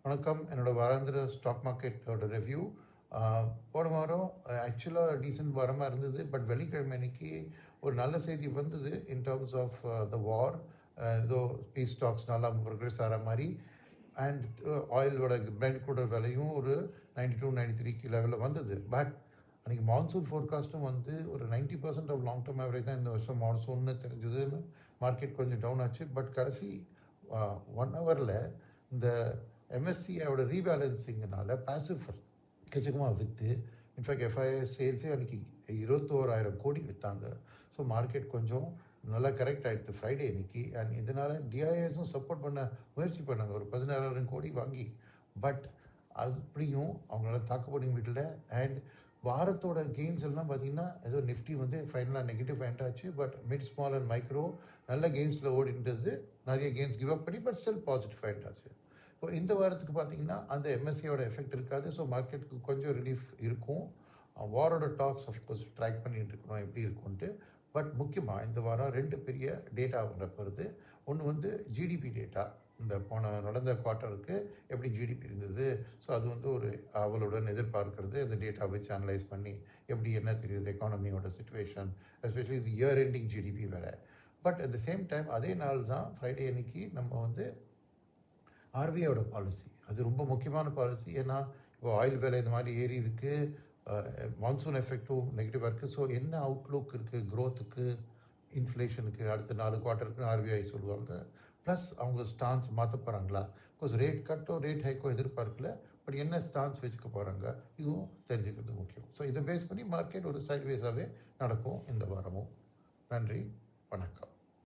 வணக்கம். என்னோட வாராந்திர ஸ்டாக் மார்க்கெட்டோட ரிவ்யூ. போன வாரம் ஆக்சுவலாக டீசென்ட் வாரமாக இருந்தது. பட் வெள்ளிக்கிழமை அன்னைக்கு ஒரு நல்ல செய்தி வந்தது இன் டர்ம்ஸ் ஆஃப் த வார். ஏதோ பீஸ் ஸ்டாக்ஸ் நல்லா ப்ரோக்ரெஸ் ஆகிற மாதிரி. அண்ட் ஆயிலோட பிரெண்ட் கூட விலையும் ஒரு 92-93 லெவலில் வந்தது. பட் அன்றைக்கி மான்சூன் ஃபோர்காஸ்ட்டும் வந்து ஒரு 90% ஆஃப் லாங் டேர்ம் ஆவரேஜ் தான் இந்த வருஷம் மான்சூன்னு தெரிஞ்சதுன்னு மார்க்கெட் கொஞ்சம் டவுன் ஆச்சு. பட் கடைசி 1 ஹவரில் இந்த எம்எஸ்சியோட ரீபேலன்சிங்னால பாசிவ் எக்கச்சக்கமாக விற்று இன்ஃபேக்ட் எஃப்ஐஎஸ் சேல்ஸே அன்றைக்கி 21,000 கோடி விற்றாங்க. ஸோ மார்க்கெட் கொஞ்சம் நல்லா கரெக்ட் ஆகிடுது ஃப்ரைடே அன்றைக்கி. அண்ட் இதனால் டிஐஎஸும் சப்போர்ட் பண்ண முயற்சி பண்ணாங்க, ஒரு 16,000 கோடி வாங்கி. பட் அப்படியும் அவங்களால தாக்கு பண்ணி விடல. அண்ட் வாரத்தோட கெயின்ஸ் எல்லாம் பார்த்தீங்கன்னா ஏதோ நிஃப்டி வந்து ஃபைனலாக நெகட்டிவ் ஃபைண்ட் ஆச்சு. But mid small and micro நல்ல கெயின்ஸில் ஓடின்றது, நிறைய கெயின்ஸ் கிவ் அப் பண்ணி பட் ஸ்டில் பாசிட்டிவ் ஃபைண்ட் ஆச்சு. இப்போ இந்த வாரத்துக்கு பார்த்தீங்கன்னா அந்த எம்எஸ்சியோட எஃபெக்ட் இருக்காது. ஸோ மார்க்கெட்டுக்கு கொஞ்சம் ரிலீஃப் இருக்கும். வாரோட டாக்ஸ் ஆஃப்கோர்ஸ் ட்ராக் பண்ணிட்டு இருக்கணும் எப்படி இருக்கும்ன்ட்டு. பட் முக்கியமாக இந்த வாரம் 2 பெரிய டேட்டா வரப்போகுது. ஒன்று வந்து ஜிடிபி டேட்டா, இந்த போன நடந்த குவார்ட்டருக்கு எப்படி ஜிடிபி இருந்தது. ஸோ அது வந்து ஒரு அவளுடன் எதிர்பார்க்கறது. அந்த டேட்டா வச்சு அனலைஸ் பண்ணி எப்படி என்ன தெரியுது எக்கானமியோட சுச்சுவேஷன், எஸ்பெஷலி இது இயர் எண்டிங் ஜிடிபி வேறு. But at the same time அதே நாள் தான் ஃப்ரைடே அன்னைக்கு நம்ம வந்து ஆர்பிஐயோட பாலிசி. அது ரொம்ப முக்கியமான பாலிசி. ஏன்னா இப்போ ஆயில் விலை இந்த மாதிரி ஏறி இருக்குது, மான்சூன் எஃபெக்டும் நெகட்டிவாக இருக்குது. ஸோ என்ன அவுட்லுக் இருக்குது க்ரோத்துக்கு, இன்ஃப்ளேஷனுக்கு அடுத்த 4 குவார்ட்டருக்கு ஆர்பிஐ சொல்லுவாங்க. ப்ளஸ் அவங்க ஸ்டான்ஸ் மாற்ற போகிறாங்களா, பிகாஸ் ரேட் கட்டோ ரேட் ஹைக்கோ எதிர்பார்க்கல. பட் என்ன ஸ்டான்ஸ் வச்சுக்க போகிறாங்க இதுவும் தெரிஞ்சுக்கிறது முக்கியம். ஸோ இதை பேஸ் பண்ணி மார்க்கெட் ஒரு சைட்வேஸாகவே நடக்கும் இந்த வாரமும். நன்றி, வணக்கம்.